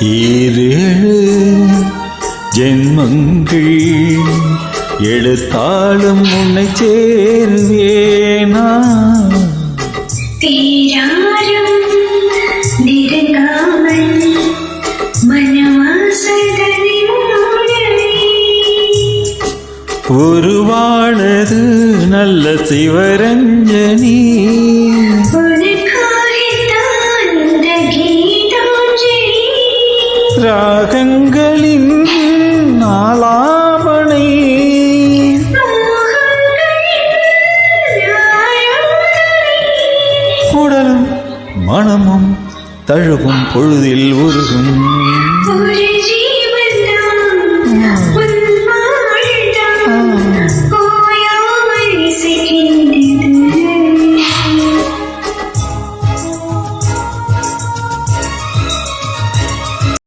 ஈரேழு ஜென்மங்கள் எடுத்தாலும் உன்னை சேருவேனா தீராரும் நெருங்காமல் மனவாசல்களை மூடவே உருவானது நல்ல சிவரஞ்சனி ராகங்களின் நாளாவணை உடலும் மனமும் தழுவும் பொழுதில் உருகும்